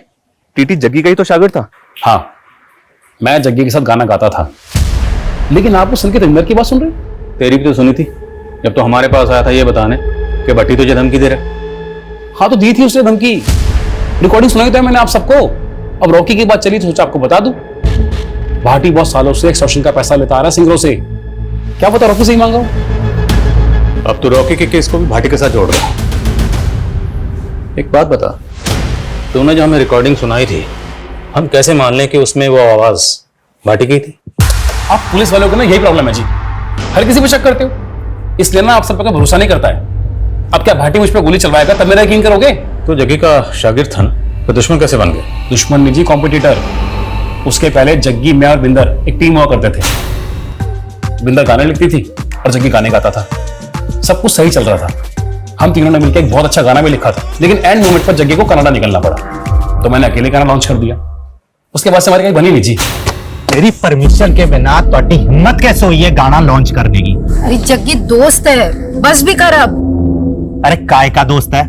टीटी जग्गी का ही तो शागिर्द था।
हाँ, मैं जग्गी के साथ गाना गाता था। लेकिन आप उस संकेत अंदर की बात सुन रहे हैं?
तेरी भी तो सुनी थी जब तो हमारे पास आया था ये बताने कि भट्टी तुझे धमकी दे रहा।
हाँ तो दी थी उसने धमकी, रिकॉर्डिंग सुनाई था मैंने आप सबको। अब रॉकी की बात चली तो सोचा आपको बता दूं। भाटी बहुत सालों से एक्सटॉर्शन का पैसा लेता आ रहा है सिंगरों से। क्या पता रॉकी से ही मांगा हूं।
अब तो रॉकी के केस को भी भाटी के साथ जोड़ रहा। एक बात बता, तूने जो हमें रिकॉर्डिंग सुनाई थी, हम कैसे मान लें कि उसमें वो आवाज भाटी की थी?
आप पुलिस वालों को ना यही प्रॉब्लम है जी, हर किसी पे शक करते हो, इसलिए ना आप सब पर भरोसा नहीं करता है। अब क्या भाटी मुझ पर गोली चलवाएगा तब मेरा यकीन करोगे?
तो जग्गी का शागिर्द था तो दुश्मन कैसे बन गए?
दुश्मन नहीं जी, कॉम्पिटिटर। उसके पहले जग्गी, मैं और बिंदर एक टीम हुआ करते थे। बिंदर गाने लिखती थी और जग्गी गाने गाता था। सब कुछ सही चल रहा था। हम तीनों ने मिलकर एक बहुत अच्छा गाना भी लिखा था, लेकिन एंड मोमेंट पर जग्गी को कनाडा निकलना पड़ा, तो मैंने अकेले गाना लॉन्च कर दिया। उसके बाद से हमारी कहीं बनी नहीं जी।
मेरी परमिशन के बिना ਤੁਹਾਡੀ हिम्मत कैसे हुई है गाना लॉन्च करने की?
अरे जग्गी दोस्त है, बस भी कर अब।
अरे काय का दोस्त है?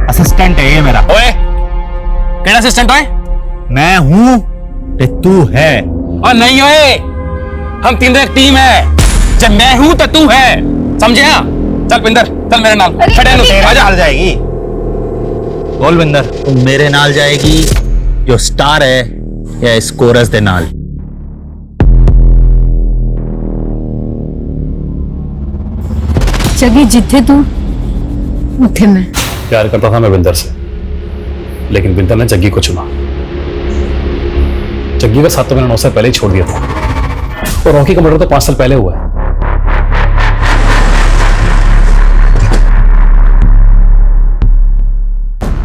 असिस्टेंट है ये मेरा।
ओए, केड़ा असिस्टेंट है?
मैं हूं ते तू है।
और नहीं ओए, हम तीनों एक टीम है। जब मैं हूं तो तू है, समझे? हाँ चल विंदर, चल मेरे नाल। खड़े नु
तेरे
आजा।
नाल जाएगी। बोल विंदर, तू मेरे नाल जाएगी जो स्टार है या इस कोरस दे नाल?
जग्गी जिथे तू उठे मैं।
प्यार करता था मैं विंदर से, लेकिन विंदर ने जग्गी को चुना। जग्गी का साथ तो मैंने 9 साल पहले ही छोड़ दिया था, और रॉकी का मर्डर तो 5 साल पहले हुआ है।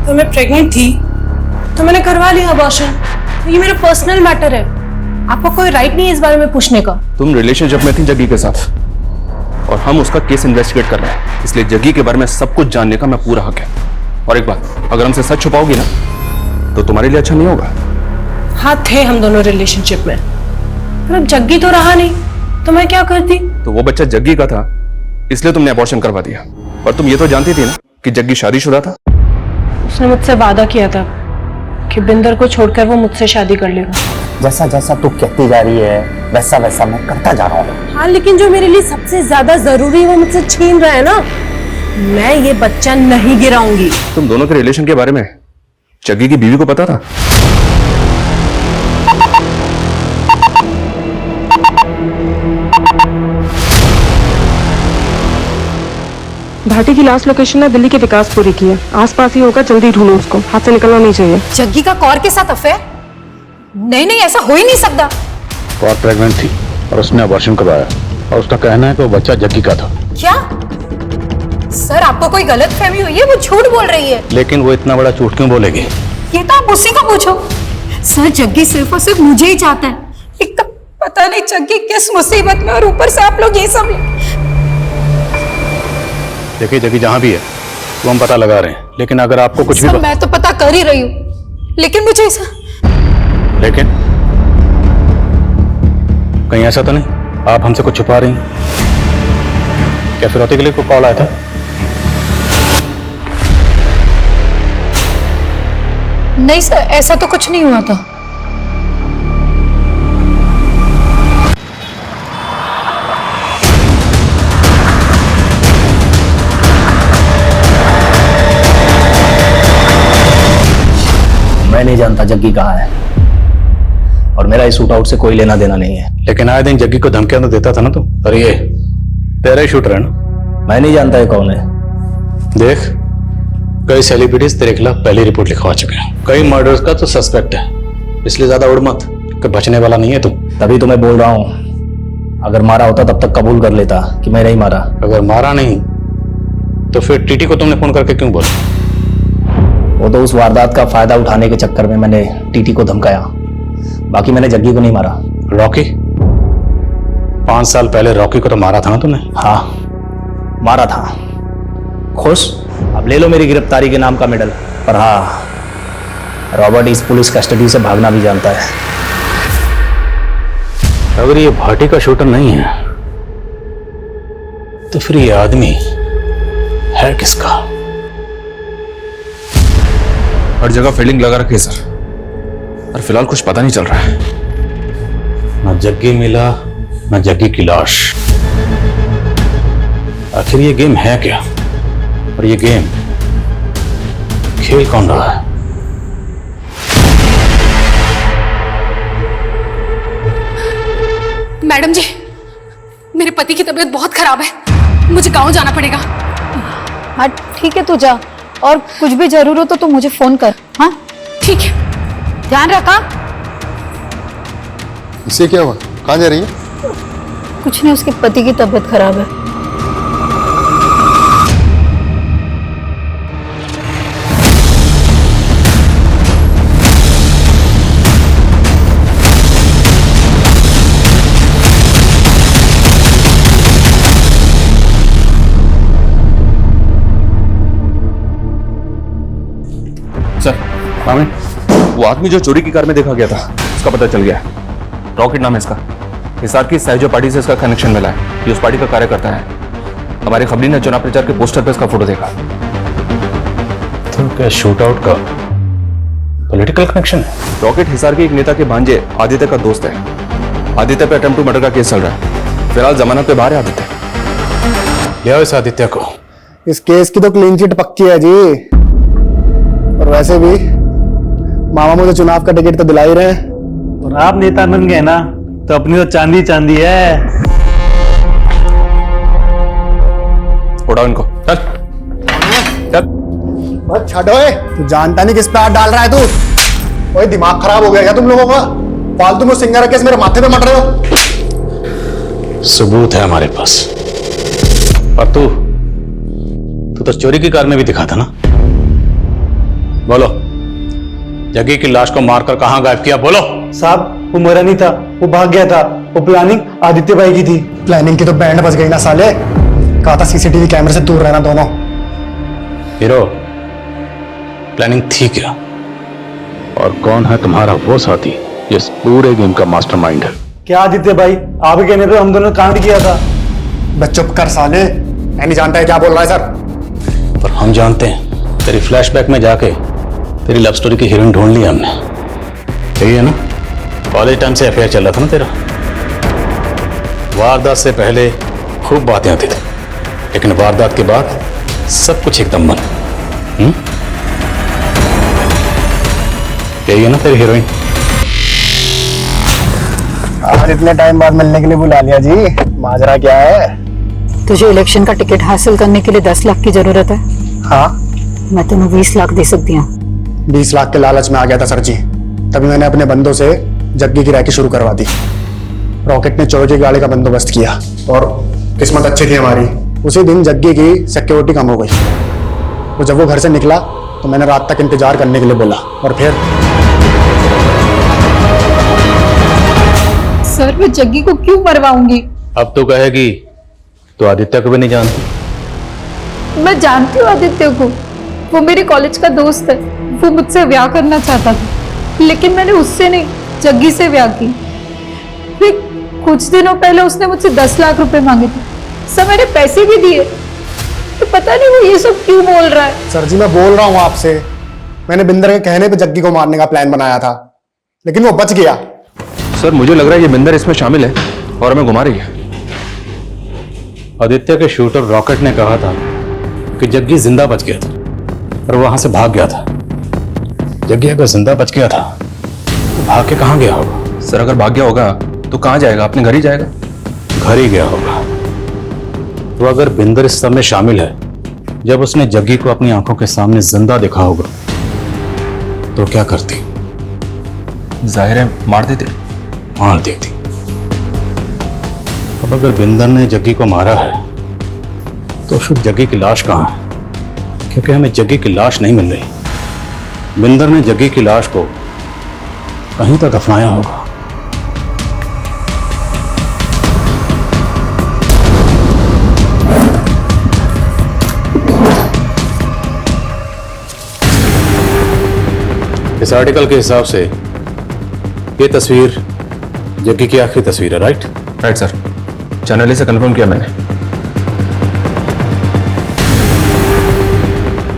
तो मैं प्रेग्नेंट थी तो मैंने करवा लिया अबॉर्शन। ये मेरा पर्सनल मैटर है, आपको कोई राइट नहीं है इस बारे में पूछने का।
तुम रिलेशनशिप में थी जग्गी के साथ, और हम उसका केस इन्वेस्टिगेट कर रहे हैं, इसलिए जग्गी के बारे में सब कुछ जानने का मैं पूरा हक है। और एक बात, अगर हमसे सच छुपाओगी ना तो तुम्हारे लिए अच्छा नहीं होगा।
हाँ थे हम दोनों रिलेशनशिप में, पर अब जग्गी तो रहा नहीं, तो मैं क्या करती?
तो वो बच्चा जग्गी का था, इसलिए तुमने अबॉर्शन करवा दिया। और तुम ये तो जानती थी ना कि जग्गी शादीशुदा था।
उसने मुझसे वादा किया था कि बिंदर को छोड़कर वो मुझसे शादी कर लेगा।
जैसा जैसा तू कहती जा रही है वैसा वैसा मैं करता जा रहा हूँ।
हाँ, लेकिन जो मेरे लिए सबसे ज्यादा जरूरी है वो मुझसे छीन रहा है ना। मैं ये बच्चा नहीं गिराऊंगी।
तुम दोनों के रिलेशन के बारे में जग्गी की बीवी को पता था?
भाटी की लास्ट लोकेशन ने दिल्ली के विकासपुरी की है, आसपास ही होगा, जल्दी ढूंढो उसको, हाथ से निकलना नहीं चाहिए।
जग्गी का कौर के साथ अफेयर? नहीं नहीं, ऐसा हो ही नहीं सकता।
कौर प्रेग्नेंट थी और उसने अबॉर्शन करवाया, और उसका कहना है कि वो बच्चा जग्गी का था।
क्या सर, आपको कोई गलत फहमी हुई है? वो झूठ बोल रही है।
लेकिन वो इतना बड़ा झूठ क्यों बोलेगी?
ये तो आप उसी को पूछो। सर, जग्गी सिर्फ और सिर्फ मुझे ही चाहता है। एक तो पता नहीं जग्गी किस मुसीबत में, और ऊपर से आप लोग ये सब।
देखिए जग्गी जहां भी है वो हम पता लगा रहे हैं, लेकिन अगर आपको कुछ भी
मैं तो पता कर ही रही हूँ, लेकिन मुझे ऐसा।
लेकिन कहीं ऐसा तो नहीं आप हमसे कुछ छुपा रही हैं? क्या फिरौती के लिए कोई कॉल आया था?
नहीं सर, ऐसा तो कुछ नहीं हुआ था।
मैं नहीं जानता जग्गी कहाँ है, और मेरा इस शूट आउट से कोई लेना देना नहीं है।
लेकिन आए दिन जग्गी को धमकियां तो देता था ना तू। और ये तेरा ही शूटर है ना?
मैं नहीं जानता है कौन है।
देख, कई सेलिब्रिटीज तेरे खिलाफ पहली रिपोर्ट लिखवा चुके हैं, कई मर्डर्स का तो सस्पेक्ट है, इसलिए ज्यादा उड़ मत, कि बचने वाला नहीं है तू।
तभी तो मैं बोल रहा हूँ, अगर मारा होता तब तक कबूल कर लेता कि मैं नहीं मारा।
अगर मारा नहीं तो फिर टीटी को तुमने फोन करके क्यों बोला?
वो तो उस वारदात का फायदा उठाने के चक्कर में मैंने टीटी को धमकाया, बाकी मैंने जग्गी को नहीं मारा।
रॉकी? 5 साल पहले रॉकी को तो मारा था ना तुमने?
हाँ मारा था। खुश? अब ले लो मेरी गिरफ्तारी के नाम का मेडल। पर हाँ, रॉबर्ट इस पुलिस कस्टडी से भागना भी जानता है।
अगर ये भाटी का शूटर नहीं है तो फिर ये आदमी है किसका?
हर जगह फील्डिंग लगा रखी है सर, और फिलहाल कुछ पता नहीं चल रहा है।
ना जग्गी मिला, ना जग्गी की लाश। आखिर ये गेम है क्या, और ये गेम खेल कौन रहा है?
मैडम जी, मेरे पति की तबीयत बहुत खराब है, मुझे गांव जाना पड़ेगा।
हाँ ठीक है, तू जा, और कुछ भी जरूर हो तो मुझे फोन कर। हाँ
ठीक है,
ध्यान रखा।
इससे क्या हुआ? कहाँ जा रही है?
कुछ नहीं, उसके पति की तबीयत खराब है।
हाँ, वो आदमी जो चोरी की कार में देखा गया था उसका पता चल गया है। रॉकेट नाम है इसका। हिसार की सहजो पार्टी से इसका कनेक्शन मिला है। ये उस पार्टी का कार्यकर्ता है। हमारे खबरी ने चुनाव प्रचार के पोस्टर पे इसका फोटो देखा।
तो क्या शूट आउट का पॉलिटिकल कनेक्शन है?
रॉकेट हिसार के एक नेता के भांजे आदित्य का दोस्त है। आदित्य पे अटेम्प्ट टू मर्डर का केस चल रहा है। फिलहाल जमानत पे बाहर है आदित्य।
ले आओ इस आदित्य को।
इस केस की तो क्लीन चिट पक्की है जी। और वैसे भी मामा मुझे चुनाव का टिकट तो दिला ही रहे हैं।
और आप नेता बन गए ना तो अपनी तो चांदी चांदी है।
उड़ाओ इनको। चल चल।
बस छठो तू जानता नहीं किस पे हाथ डाल रहा है तू। ओए दिमाग खराब हो गया क्या तुम लोगों का? फालतू में सिंगर केस मेरे माथे पे मट रहे हो।
सबूत है हमारे पास। और तू तो चोरी की कार में भी दिखा था ना? बोलो, जग्गी की लाश को मारकर कहां गायब किया? बोलो।
साहब वो मरा नहीं था, वो भाग गया था। वो प्लानिंग आदित्य भाई की थी। प्लानिंग की तो बैंड बज गई ना साले। कहा था सीसीटीवी कैमरे से दूर रहना दोनों।
हीरो, प्लानिंग थी क्या? और कौन है तुम्हारा वो साथी जिस पूरे गेम का मास्टरमाइंड है?
क्या आदित्य भाई, आपके कहने पे हम दोनों ने कांड किया था। बस चुप कर साले, मैं नहीं जानता है क्या बोल रहा है सर।
पर हम जानते हैं। तेरी फ्लैशबैक में जाके तेरी लव स्टोरी की हीरोइन ढूंढ ली हमने। यही है ना? कॉलेज टाइम से अफेयर चल रहा था ना तेरा? वारदात से पहले खूब बातें आती थी, लेकिन वारदात के बाद सब कुछ एकदम बंद। यही है ना तेरी हीरोइन?
आज इतने टाइम बाद मिलने के लिए बुला लिया जी। माजरा क्या है?
तुझे इलेक्शन का टिकट हासिल करने के लिए 10 लाख की जरूरत है।
हाँ,
मैं तुम्हें 20 लाख दे सकती हूँ।
20 लाख के लालच में आ गया था सर जी। तभी मैंने अपने बंदों से जग्गी की रैकी शुरू करवा दी। रॉकेट ने चोर की गाड़ी का बंदोबस्त किया और किस्मत अच्छी थी हमारी। उसी दिन जग्गी की सिक्योरिटी कम हो गई। तो जब वो घर से निकला तो मैंने रात तक इंतजार करने के लिए बोला और फिर
सर मैं जग्गी को क्यों मरवाऊंगी?
अब तो कहेगी तो आदित्य को भी नहीं जानती।
मैं जानती हूँ आदित्य को। वो मेरे कॉलेज का दोस्त है। वो मुझसे ब्याह करना चाहता था, लेकिन मैंने उससे नहीं, जग्गी से ब्याह की। फिर कुछ दिनों पहले उसने मुझसे 10 लाख रुपए मांगे थे। सब मैंने पैसे भी दिए। तो पता नहीं वो ये सब क्यों बोल रहा है।
सर जी मैं बोल रहा हूँ आपसे, मैंने बिंदर के कहने पे जग्गी को मारने का प्लान बनाया था, लेकिन वो बच गया।
सर मुझे लग रहा है ये बिंदर इसमें शामिल है और हमें घुमा रही है।
आदित्य के शूटर रॉकेट ने कहा था कि जग्गी जिंदा बच गया था और वहां से भाग गया था। जग्गी अगर जिंदा बच गया था तो भाग के कहां गया होगा?
सर अगर भाग गया होगा तो कहां जाएगा? अपने घर ही जाएगा।
घर ही गया होगा। तो अगर बिंदर इस सब में शामिल है, जब उसने जग्गी को अपनी आंखों के सामने जिंदा देखा होगा तो क्या करती?
जाहिर है मार देते।
मार देती। अब अगर बिंदर ने जग्गी को मारा है तो फिर जग्गी की लाश कहां है? क्योंकि हमें जग्गी की लाश नहीं मिल रही। बिंदर ने जग्गी की लाश को कहीं तो दफनाया होगा। इस आर्टिकल के हिसाब से ये तस्वीर जग्गी की आखिरी तस्वीर है, राइट?
राइट सर, चैनल से कंफर्म किया मैंने।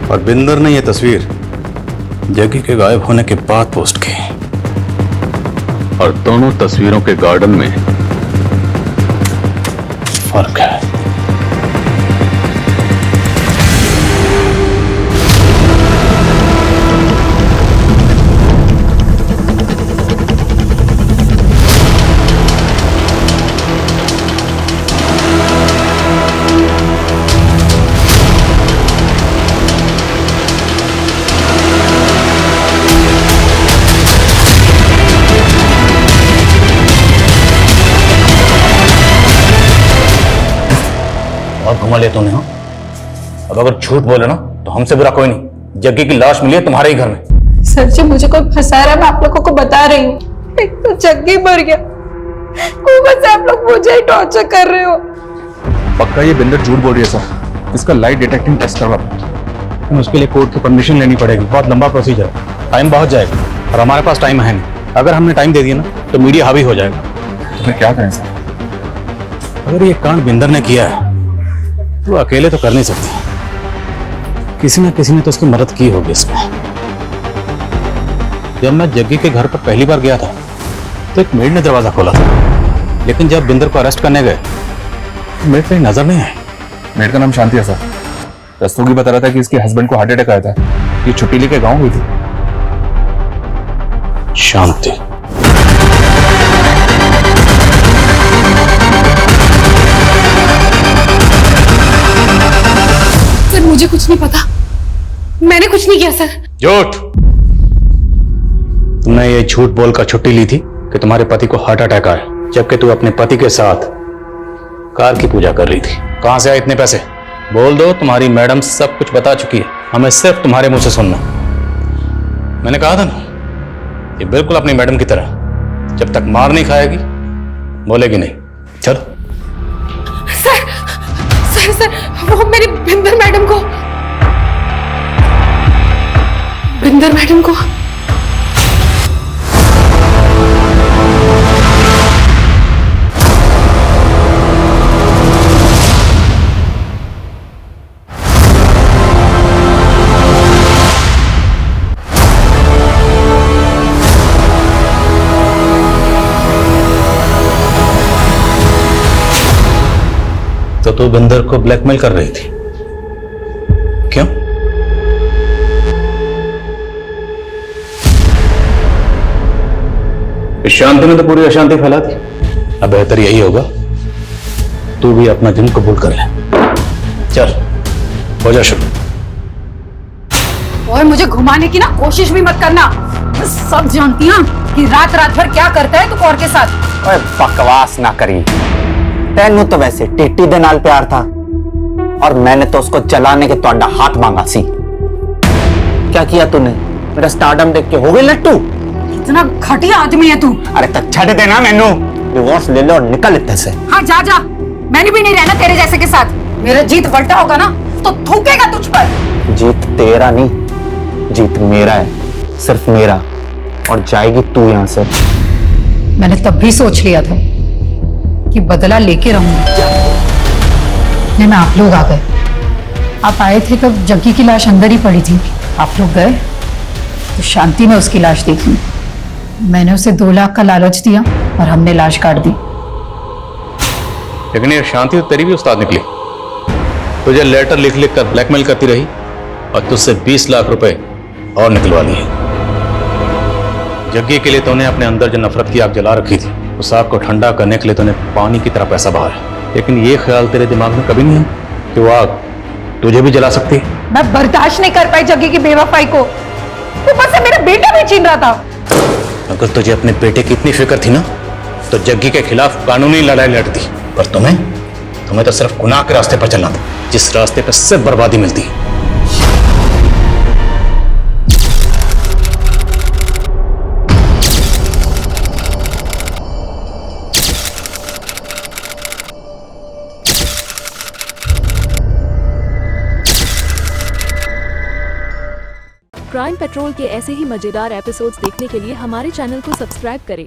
और बिंदर ने यह तस्वीर जग्गी के गायब होने के बाद पोस्ट की। और दोनों तस्वीरों के गार्डन में फर्क है। घुमा ले तूने। हाँ, अब अगर झूठ बोले ना तो हमसे बुरा कोई नहीं। जग्गी की लाश मिली है तुम्हारे ही घर में।
सर जी मुझे कोई फंसा रहा है, मैं आप लोगों को बता रही हूँ। एक तो जग्गी मर गया, ऊपर से आप लोग मुझे ही टॉर्चर कर रहे हो।
पक्का ये बिंदर झूठ बोल रही है सर। इसका लाइट डिटेक्टिंग टेस्ट करवा।
लेकिन उसके लिए कोर्ट की परमिशन लेनी पड़ेगी, बहुत लंबा प्रोसीजर है, टाइम बहुत जाएगा और हमारे पास टाइम है नहीं। अगर हमने टाइम दे दिया ना तो मीडिया हावी हो जाएगा।
तो फिर क्या करें सर?
अगर ये कांड बिंदर ने किया है तो अकेले तो कर नहीं सकते, किसी न किसी ने तो उसकी मदद की होगी इसमें। जब मैं जग्गी के घर पर पहली बार गया था तो एक मेड ने दरवाजा खोला था, लेकिन जब बिंदर को अरेस्ट करने गए तो मेड कहीं नजर नहीं आई।
मेड का नाम शांति है सर। रस्तोगी बता रहा था कि इसके हस्बैंड को हार्ट अटैक आया था, ये छुट्टी लेके गाँव गई थी।
शांति।
सर मुझे कुछ नहीं पता, मैंने कुछ नहीं किया सर।
झूठ। तुमने ये झूठ बोलकर छुट्टी ली थी कि तुम्हारे पति को हार्ट अटैक आया, जबकि तू अपने पति के साथ कार की पूजा कर रही थी। कहां से आए इतने पैसे? बोल दो, तुम्हारी मैडम सब कुछ बता चुकी है, हमें सिर्फ तुम्हारे मुंह से सुनना। मैंने कहा था ना, ये बिल्कुल अपनी मैडम की तरह, जब तक मार नहीं खाएगी बोलेगी नहीं। चलो।
सर सर सर वो मेरी बिंदर मैडम को
तो तू बिंदर को ब्लैकमेल कर रही थी, क्यों? इस शांति ने तो पूरी अशांति फैला दी। अब बेहतर यही होगा तू भी अपना जुर्म कबूल कर ले। चल हो जा शुरू।
और मुझे घुमाने की ना कोशिश भी मत करना, मैं सब जानती हूँ कि रात रात भर क्या करता है तू कौर के साथ।
ओए बकवास ना करी, तेनू तो वैसे टिट्टी दे नाल प्यार था और मैंने तो उसको जलाने के तोड़ा हाथ मांगा सी। क्या किया तूने? मेरा स्टारडम देख के हो गई लट्टू?
इतना घटिया आदमी है तू।
अरे तो छड़ देना मैनू, डिवोर्स ले लो और निकल इत्थे से।
हाँ जा जा, मैंने भी नहीं रहना तेरे जैसे के साथ। मेरा जीत पलटा होगा ना तो थूकेगा तुझ पर।
जीत तेरा नहीं, जीत मेरा है, सिर्फ मेरा, और जाएगी तू यहाँ से।
मैंने तब भी सोच लिया था कि बदला लेके रहूंगी। लेकिन आप लोग आ गए। आप आए थे तब जग्गी की लाश अंदर ही पड़ी थी, आप लोग गए तो शांति ने उसकी लाश देखी। मैंने उसे 2 लाख का लालच दिया और हमने लाश काट दी।
लेकिन ये शांति तो तेरी भी उस्ताद निकली, तुझे लेटर लिख लिख कर ब्लैकमेल करती रही और तुझसे 20 लाख रुपए और निकलवा लिए। जग्गी के लिए तूने अपने अंदर जो नफरत की आग जला रखी थी, उस आग को ठंडा करने के लिए तूने पानी की तरह पैसा बहाया। लेकिन ये ख्याल तेरे दिमाग में कभी नहीं है कि वो आग तुझे भी जला सकती है।
मैं बर्दाश्त नहीं कर पाई जग्गी की बेवफाई को, ऊपर से मेरा बेटा भी छीन रहा था।
अगर तुझे अपने बेटे की इतनी फिक्र थी ना तो जग्गी के खिलाफ कानूनी लड़ाई लड़ती, पर तुम्हें तो सिर्फ गुनाह के रास्ते पर चलना था, जिस रास्ते पर सिर्फ बर्बादी मिलती है।
क्राइम पेट्रोल के ऐसे ही मजेदार एपिसोड्स देखने के लिए हमारे चैनल को सब्सक्राइब करें